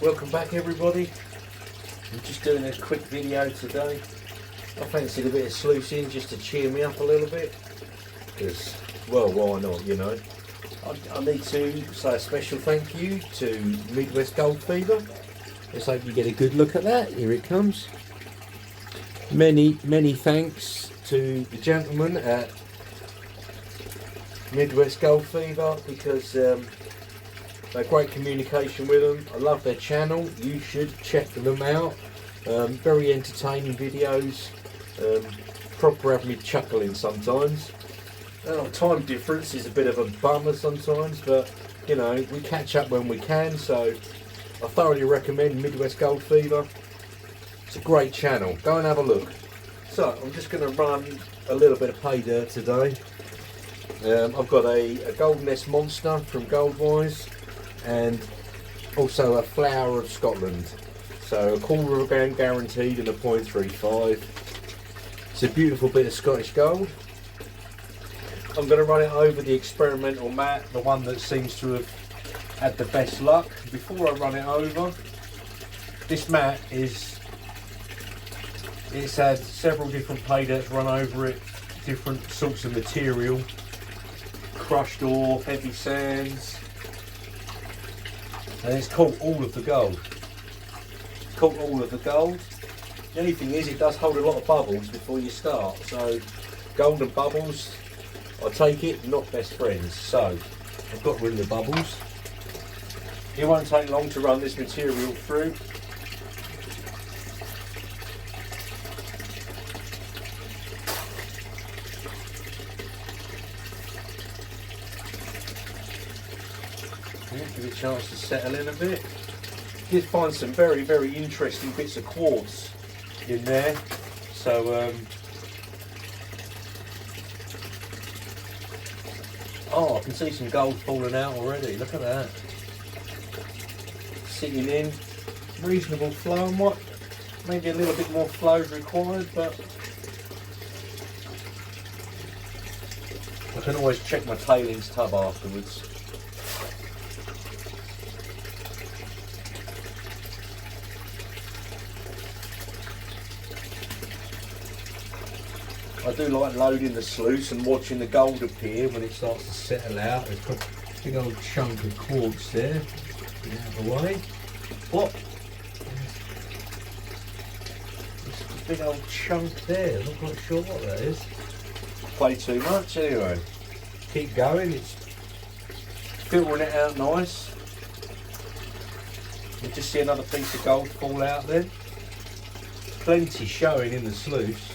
Welcome back everybody. I'm just doing a quick video today. I fancied a bit of sluicing just to cheer me up a little bit, because, well, why not, you know. I need to say a special thank you to Midwest Gold Fever. Let's hope you get a good look at that. Here it comes. Many thanks to the gentleman at Midwest Gold Fever, because they're great communication with them. I love their channel. You should check them out. Very entertaining videos. Proper have me chuckling sometimes. Time difference is a bit of a bummer sometimes, but you know, we catch up when we can, so I thoroughly recommend Midwest Gold Fever. It's a great channel. Go and have a look. So I'm just going to run a little bit of pay dirt today. I've got a Golden S Monster from Goldwise, and also a Flower of Scotland. So a quarter of a gram guaranteed and a 0.35. It's a beautiful bit of Scottish gold. I'm going to run it over the experimental mat, the one that seems to have had the best luck. Before I run it over, this mat it's had several different pay dirts run over it, different sorts of material, crushed ore, heavy sands, and it's caught all of the gold. It's caught all of the gold. The only thing is, it does hold a lot of bubbles before you start, so gold and bubbles, I take it, not best friends. So I've got rid of the bubbles. It won't take long to run this material through. Give it a chance to settle in a bit. You did find some very interesting bits of quartz in there. So oh, I can see some gold falling out already. Look at that. Sitting in, reasonable flow, and what? Maybe a little bit more flow is required, but I can always check my tailings tub afterwards. I do like loading the sluice and watching the gold appear when it starts to settle out. There's got a big old chunk of quartz there. Get out of the way. What? There's a big old chunk there. I'm not quite sure what that is. Play too much anyway. Keep going. It's filtering it out nice. You just see another piece of gold fall out there. Plenty showing in the sluice.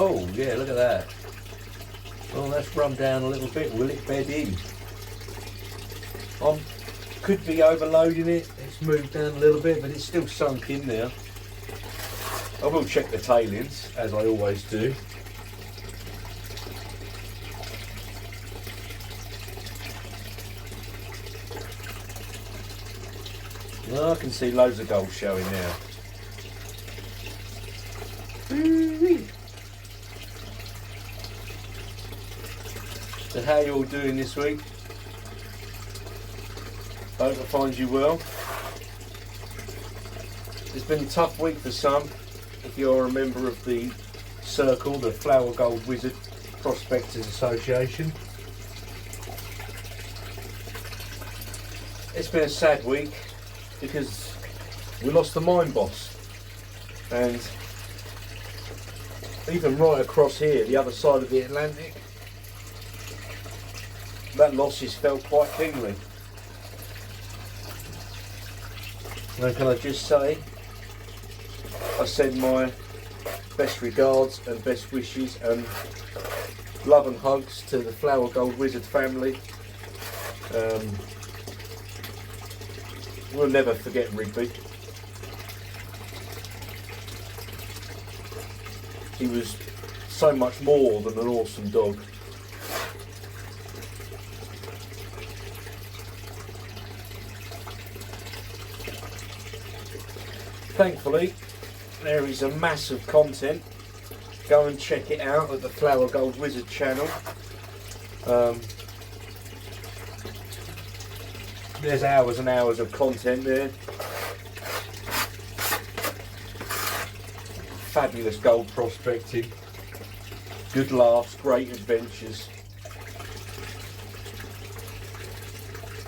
Oh yeah, look at that. Oh, that's run down a little bit. Will it bed in? Could be overloading it. It's moved down a little bit, but it's still sunk in there. I will check the tailings, as I always do. Well, I can see loads of gold showing now. So how you all doing this week? Hope I find you well. It's been a tough week for some. If you're a member of the circle, the Flower Gold Wizard Prospectors Association. It's been a sad week because we lost the mine boss, and even right across here, the other side of the Atlantic, that loss is felt quite keenly. And can I just say, I send my best regards and best wishes and love and hugs to the Flower Gold Wizard family. We'll never forget Rigby. He was so much more than an awesome dog. Thankfully, there is a mass of content. Go and check it out at the Flower Gold Wizard channel. there's hours and hours of content there. Fabulous gold prospecting, good laughs, great adventures.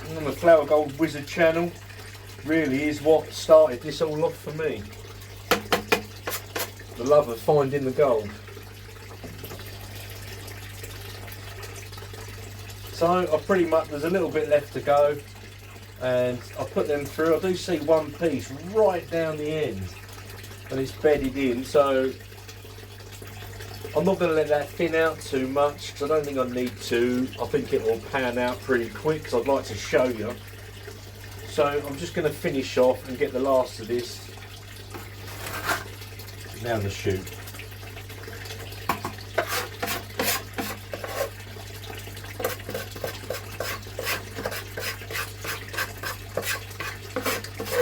And the Flower Gold Wizard channel really is what started this all off for me. The love of finding the gold. So I pretty much, there's a little bit left to go, and I put them through. I do see one piece right down the end and it's bedded in, so I'm not going to let that thin out too much because I don't think I need to. I think it will pan out pretty quick because I'd like to show you. So I'm just going to finish off and get the last of this down the chute.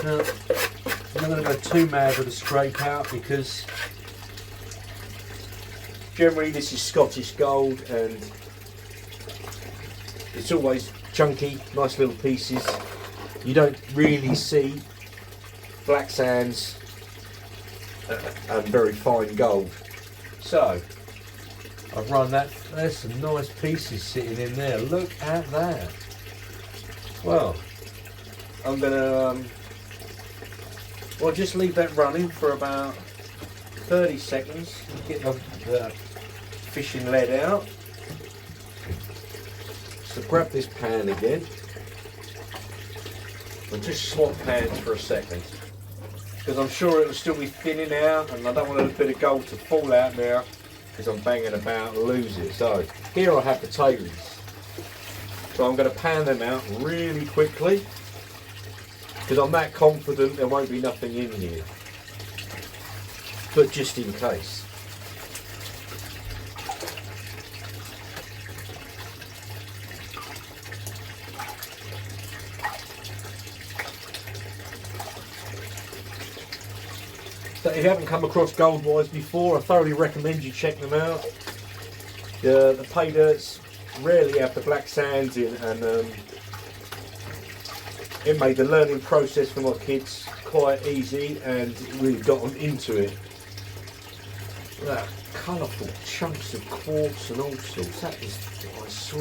Now, I'm not going to go too mad with the scrape out because generally this is Scottish gold and it's always chunky, nice little pieces. You don't really see black sands and very fine gold. So I've run that. There's some nice pieces sitting in there. Look at that. Well, I'm gonna well, just leave that running for about 30 seconds. Get the fishing lead out. So grab this pan again. I'll just swap pans for a second because I'm sure it'll still be thinning out and I don't want a bit of gold to fall out now because I'm banging about and lose it. So here I have the tailings. So I'm going to pan them out really quickly because I'm that confident there won't be nothing in here, but just in case. So if you haven't come across Goldwise before, I thoroughly recommend you check them out. The pay dirts rarely have the black sands in, and it made the learning process for my kids quite easy and really got them into it. That colourful chunks of quartz and all sorts, that is what I saw.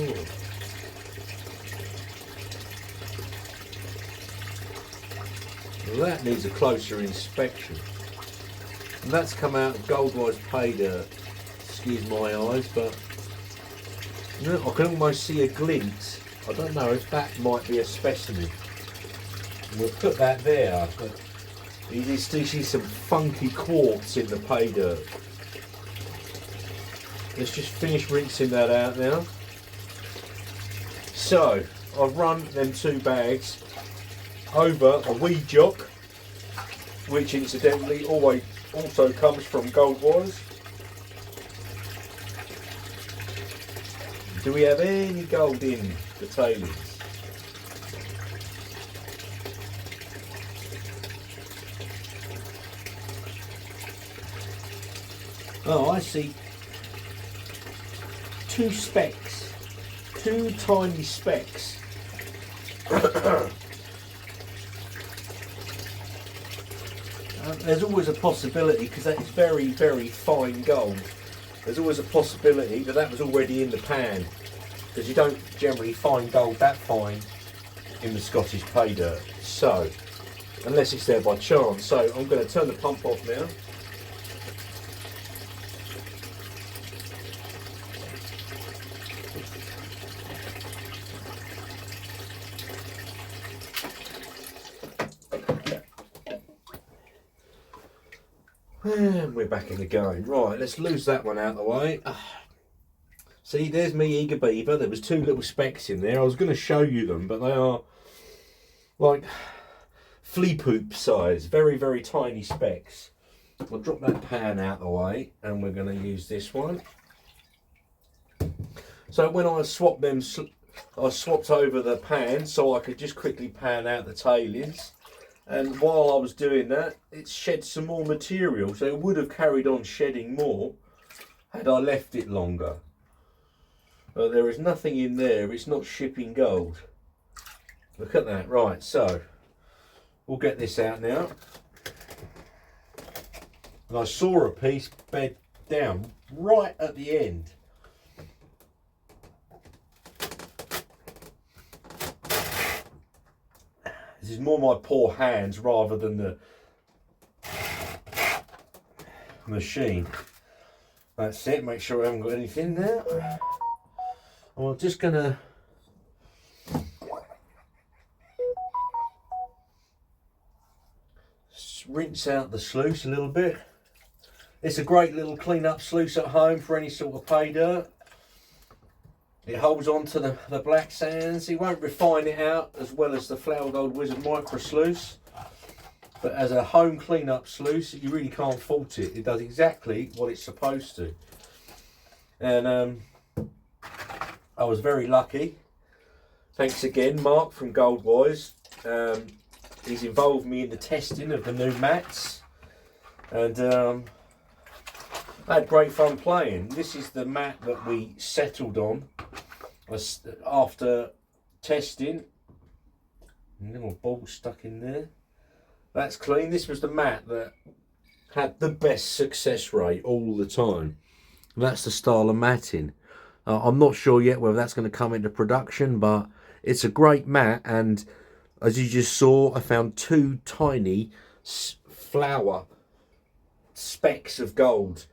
Well, that needs a closer inspection. And that's come out of Goldwise pay dirt. Excuse my eyes, but you know, I can almost see a glint. I don't know if that might be a specimen. We'll put that there, but you still see some funky quartz in the pay dirt. Let's just finish rinsing that out now. So I've run them 2 bags over a weed jock, which incidentally also comes from Goldwise. Do we have any gold in the tailings? Oh, I see 2 specks, 2 tiny specks. There's always a possibility, because that is very, very fine gold. There's always a possibility that that was already in the pan, because you don't generally find gold that fine in the Scottish pay dirt. So, unless it's there by chance. So I'm going to turn the pump off now. And we're back in the game. Right, let's lose that one out of the way. See, there's me, eager beaver. There was 2 little specks in there. I was going to show you them, but they are like flea poop size. Very, very tiny specks. I'll drop that pan out of the way, and we're going to use this one. So when I swapped them, I swapped over the pan so I could just quickly pan out the tailings. And while I was doing that, it shed some more material, so it would have carried on shedding more had I left it longer. But there is nothing in there, it's not shipping gold. Look at that. Right, so we'll get this out now. And I saw a piece bed down right at the end. This is more my poor hands rather than the machine. That's it, make sure I haven't got anything there. I'm just gonna rinse out the sluice a little bit. It's a great little clean up sluice at home for any sort of pay dirt. It holds on to the black sands. It won't refine it out as well as the Flower Gold Wizard Micro Sluice. But as a home clean up sluice, you really can't fault it. It does exactly what it's supposed to. And I was very lucky. Thanks again, Mark from Goldwise. He's involved me in the testing of the new mats. And I had great fun playing. This is the mat that we settled on after testing. A little ball stuck in there. That's clean. This was the mat that had the best success rate all the time. That's the style of matting. I'm not sure yet whether that's going to come into production, but it's a great mat. And as you just saw, I found two tiny flower specks of gold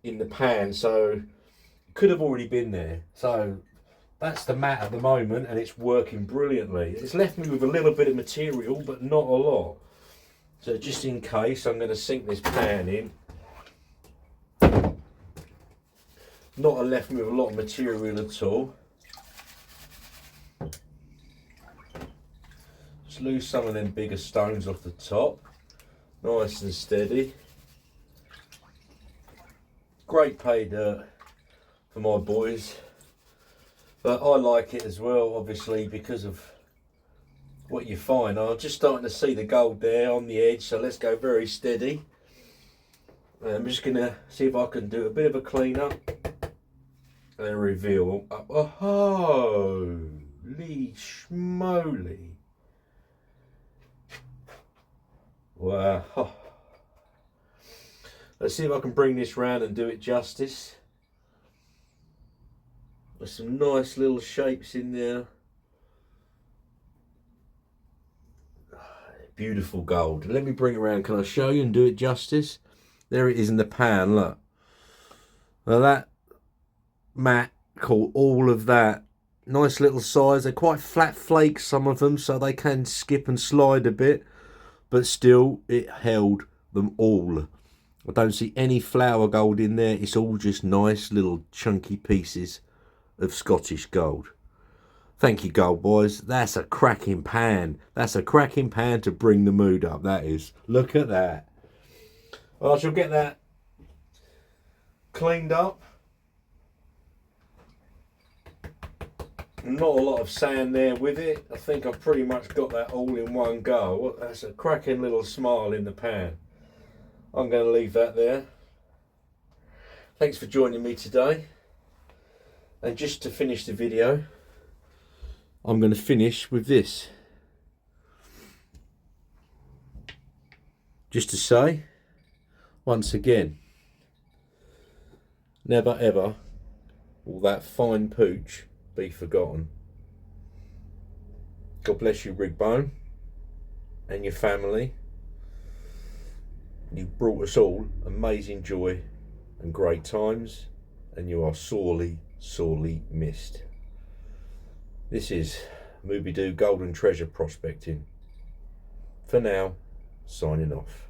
in the pan, so it could have already been there. So that's the mat at the moment, and it's working brilliantly. It's left me with a little bit of material, but not a lot. So just in case, I'm going to sink this pan in. Not left me with a lot of material at all. Just lose some of them bigger stones off the top. Nice and steady. Great pay dirt for my boys. But I like it as well, obviously, because of what you find. I'm just starting to see the gold there on the edge, so let's go very steady. I'm just going to see if I can do a bit of a clean up and reveal. Oh, holy schmoly. Wow. Let's see if I can bring this round and do it justice. There's some nice little shapes in there. Beautiful gold. Let me bring it around. Can I show you and do it justice? There it is in the pan, look. Now that mat caught all of that. Nice little size. They're quite flat flakes, some of them, so they can skip and slide a bit. But still, it held them all. I don't see any flower gold in there. It's all just nice little chunky pieces of Scottish gold. Thank you, Gold Boys. That's a cracking pan. That's a cracking pan to bring the mood up, that is. Look at that. Well, I shall get that cleaned up. Not a lot of sand there with it. I think I've pretty much got that all in one go. That's a cracking little smile in the pan. I'm going to leave that there. Thanks for joining me today. And just to finish the video, I'm going to finish with this. Just to say, once again, never ever will that fine pooch be forgotten. God bless you, Rigbone, and your family. You brought us all amazing joy and great times, and you are sorely, sorely missed. This is Mooby Doo Golden Treasure Prospecting. For now, signing off.